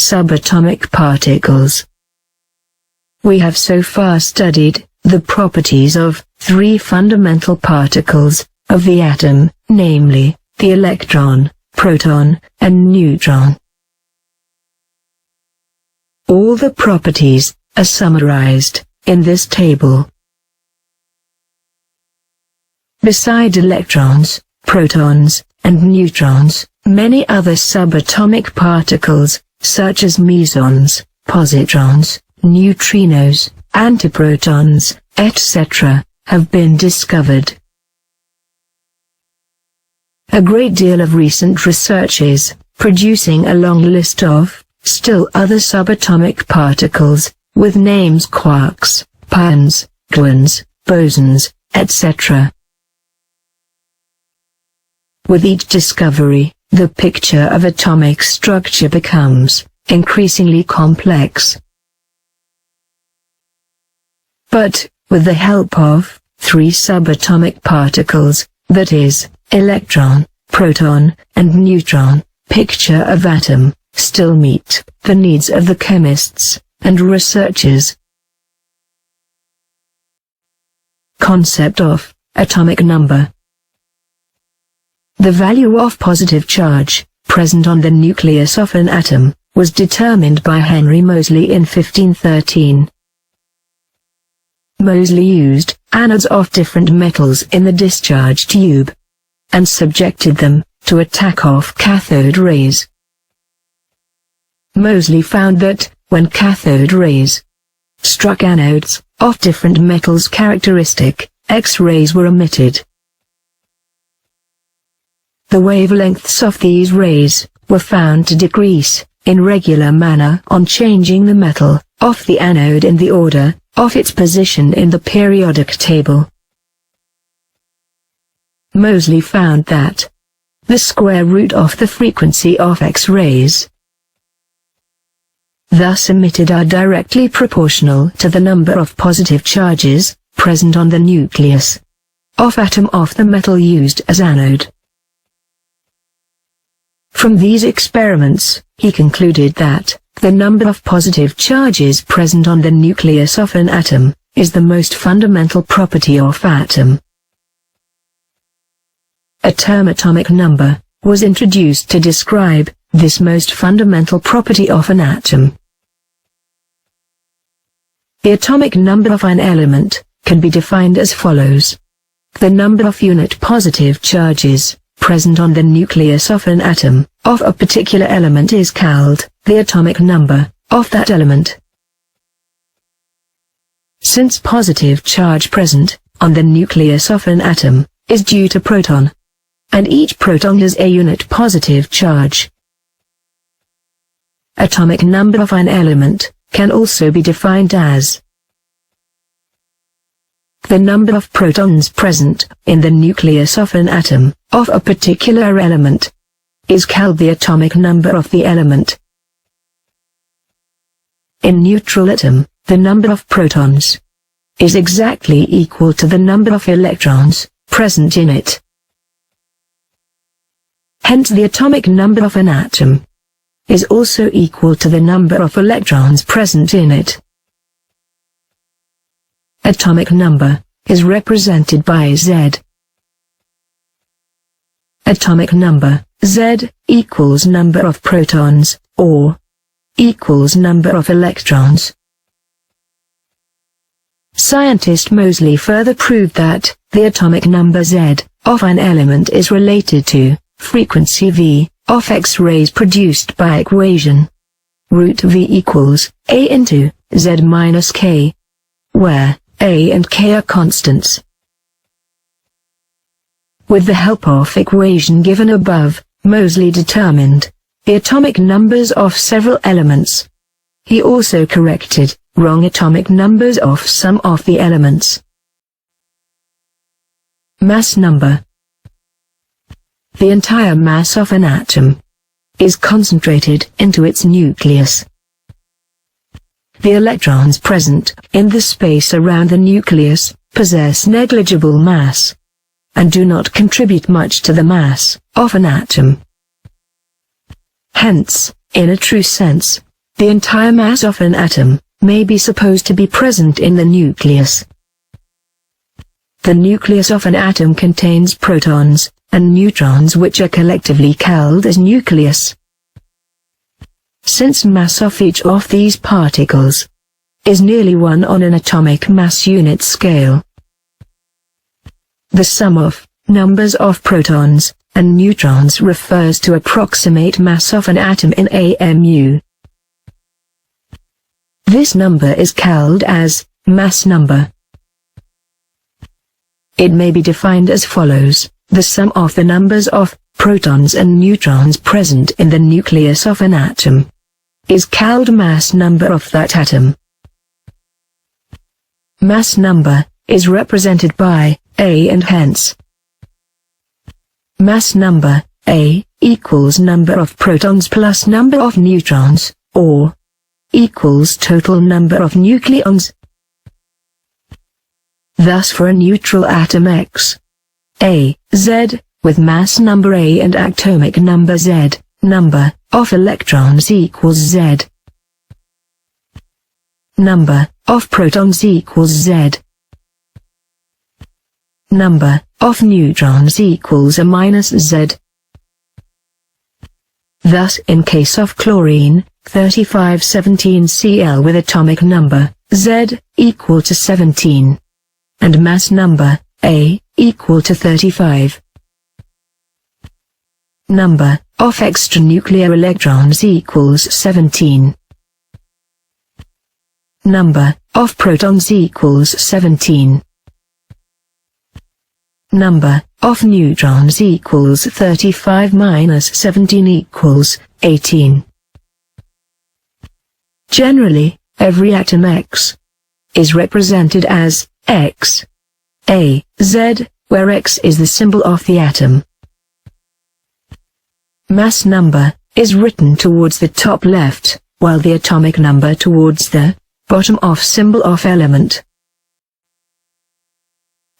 subatomic particles. We have so far studied the properties of 3 fundamental particles of the atom, namely, the electron, proton, and neutron. All the properties are summarized in this table. Beside electrons, protons, and neutrons, many other subatomic particles, such as mesons, positrons, neutrinos, antiprotons, etc., have been discovered. A great deal of recent research is producing a long list of still other subatomic particles, with names quarks, pions, gluons, bosons, etc. With each discovery, the picture of atomic structure becomes increasingly complex. But, with the help of 3 subatomic particles, that is, electron, proton, and neutron, picture of atom still meet the needs of the chemists and researchers. Concept of atomic number. The value of positive charge present on the nucleus of an atom was determined by Henry Moseley in 1513. Moseley used anodes of different metals in the discharge tube and subjected them to attack of cathode rays. Moseley found that, when cathode rays struck anodes of different metals characteristic, X-rays were emitted. The wavelengths of these rays were found to decrease in regular manner on changing the metal of the anode in the order of its position in the periodic table. Moseley found that the square root of the frequency of X-rays thus emitted are directly proportional to the number of positive charges present on the nucleus of atom of the metal used as anode. From these experiments, he concluded that the number of positive charges present on the nucleus of an atom is the most fundamental property of atom. A term atomic number was introduced to describe this most fundamental property of an atom. The atomic number of an element can be defined as follows. The number of unit positive charges present on the nucleus of an atom of a particular element is called the atomic number of that element. Since positive charge present on the nucleus of an atom is due to proton, and each proton has a unit positive charge, atomic number of an element can also be defined as the number of protons present in the nucleus of an atom of a particular element is called the atomic number of the element. In neutral atom, the number of protons is exactly equal to the number of electrons present in it. Hence the atomic number of an atom is also equal to the number of electrons present in it. Atomic number is represented by Z. Atomic number, Z, equals number of protons, or equals number of electrons. Scientist Moseley further proved that the atomic number Z of an element is related to frequency V of X-rays produced by equation root V equals A into Z minus K, where A and K are constants. With the help of equation given above, Moseley determined the atomic numbers of several elements. He also corrected wrong atomic numbers of some of the elements. Mass number. The entire mass of an atom is concentrated into its nucleus. The electrons present in the space around the nucleus possess negligible mass and do not contribute much to the mass of an atom. Hence, in a true sense, The entire mass of an atom may be supposed to be present in the nucleus. The nucleus of an atom contains protons and neutrons which are collectively called as nucleus. Since mass of each of these particles is nearly 1 on an atomic mass unit scale, the sum of numbers of protons and neutrons refers to approximate mass of an atom in AMU. This number is called as mass number. It may be defined as follows: the sum of the numbers of protons and neutrons present in the nucleus of an atom is called mass number of that atom. Mass number is represented by A, and hence mass number A equals number of protons plus number of neutrons, or equals total number of nucleons. Thus for a neutral atom X, A, Z, with mass number A and atomic number Z, number of electrons equals Z. Number of protons equals Z. Number of neutrons equals A minus Z. Thus in case of chlorine, 3517Cl with atomic number Z equal to 17, and mass number A equal to 35. Number of extranuclear electrons equals 17. Number of protons equals 17. Number of neutrons equals 35 minus 17 equals 18. Generally, every atom X is represented as X, A, Z, where X is the symbol of the atom. Mass number is written towards the top left, while the atomic number towards the bottom of symbol of element.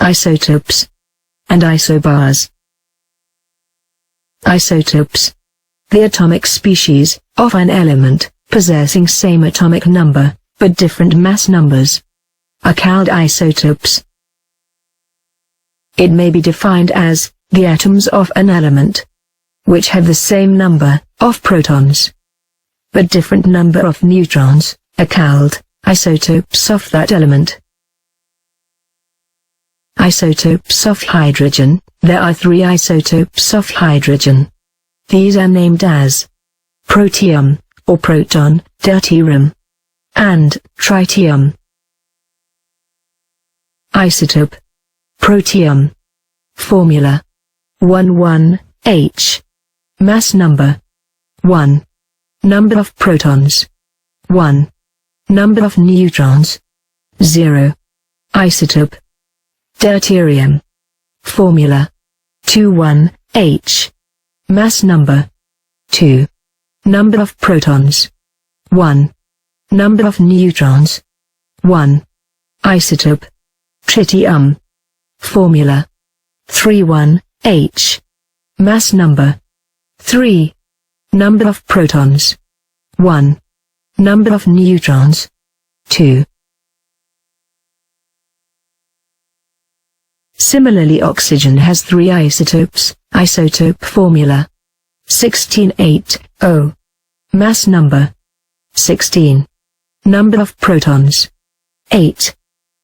Isotopes and isobars. Isotopes, the atomic species of an element possessing same atomic number but different mass numbers, are called isotopes. It may be defined as the atoms of an element which have the same number of protons but different number of neutrons are called isotopes of that element. Isotopes of hydrogen. There are 3 isotopes of hydrogen. These are named as protium, or proton, deuterium, and tritium. Isotope. Protium. Formula. 11H. Mass number. 1. Number of protons. 1. Number of neutrons. 0. Isotope. Deuterium. Formula. 21H. Mass number. 2. Number of protons. 1. Number of neutrons. 1. Isotope. Tritium. Formula. 31H. Mass number. 3. Number of protons. 1. Number of neutrons. 2. Similarly, oxygen has 3 isotopes. Isotope formula. 16H0. Mass number. 16. Number of protons. 8.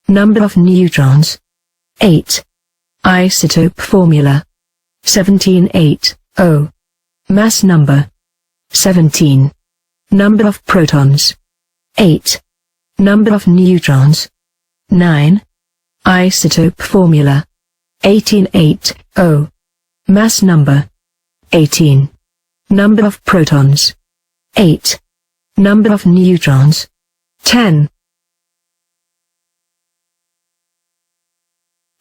Number of neutrons. 8. Isotope formula. 17H0. Mass number. 17. Number of protons. 8. Number of neutrons. 9. Isotope formula. 18H0. Mass number. 18. Number of protons. 8. Number of neutrons. 10.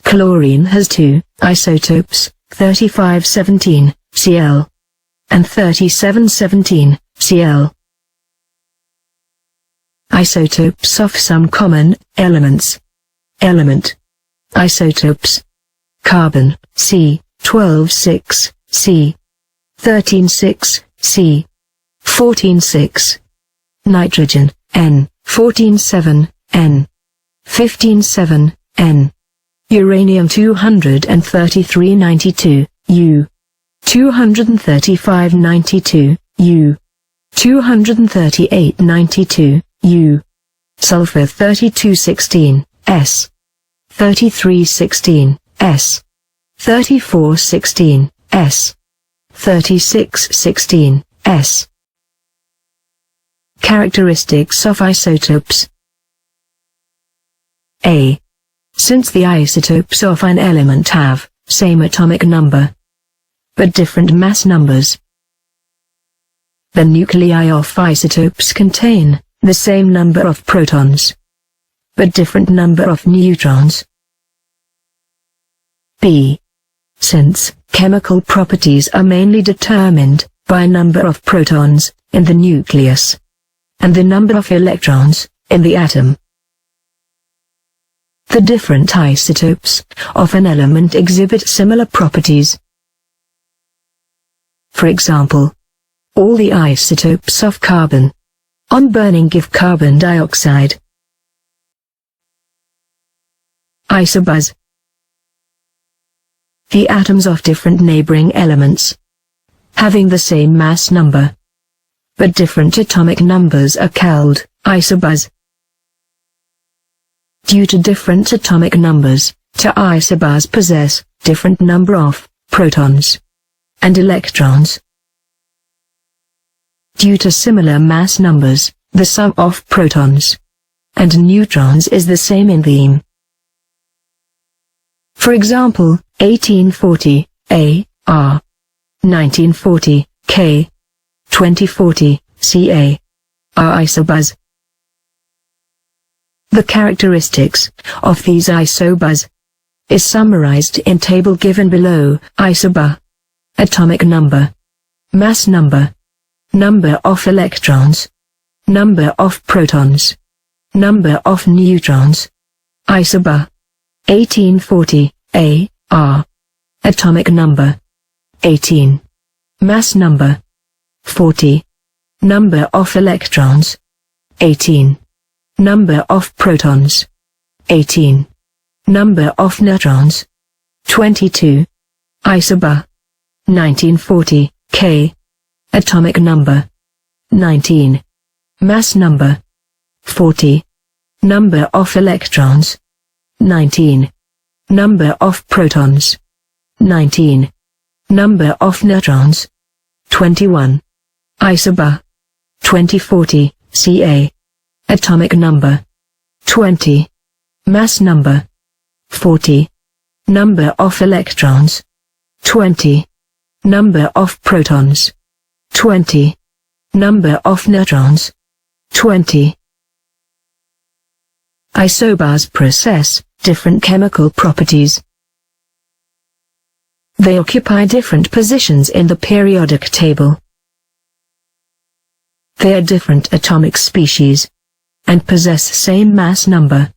Chlorine has 2 isotopes, 3517 Cl and 3717 Cl. Isotopes of some common elements. Element. Isotopes. Carbon, C12,6, C13,6, C14,6. nitrogen, N, 14,7, N, 15,7, N. Uranium 23392, U. 23592, U. 23892, U. Sulfur 3216, S. 3316, S. 3416, S. 3616, S. Characteristics of isotopes. A. Since the isotopes of an element have same atomic number, but different mass numbers, the nuclei of isotopes contain the same number of protons, but different number of neutrons. B. Since chemical properties are mainly determined by number of protons in the nucleus and the number of electrons in the atom, the different isotopes of an element exhibit similar properties. For example, all the isotopes of carbon on burning give carbon dioxide. Isobars. The atoms of different neighboring elements, having the same mass number, but different atomic numbers are called isobars. Due to different atomic numbers, two isobars possess different number of protons and electrons. Due to similar mass numbers, the sum of protons and neutrons is the same in them. For example, 1840 A, R, 1940 K, 2040 Ca are isobars. The characteristics of these isobars is summarized in table given below. Isobar: atomic number, mass number, number of electrons, number of protons, number of neutrons. Isobar 1840 A, R, atomic number 18, mass number 40, number of electrons 18, number of protons 18, number of neutrons 22. Isobar 1940 K, atomic number 19, mass number 40, number of electrons 19, number of protons 19, number of neutrons 21. Isobar 2040 Ca, atomic number 20, mass number 40, number of electrons 20, number of protons 20, number of neutrons 20. Isobars possess different chemical properties. They occupy different positions in the periodic table. They are different atomic species and possess same mass number.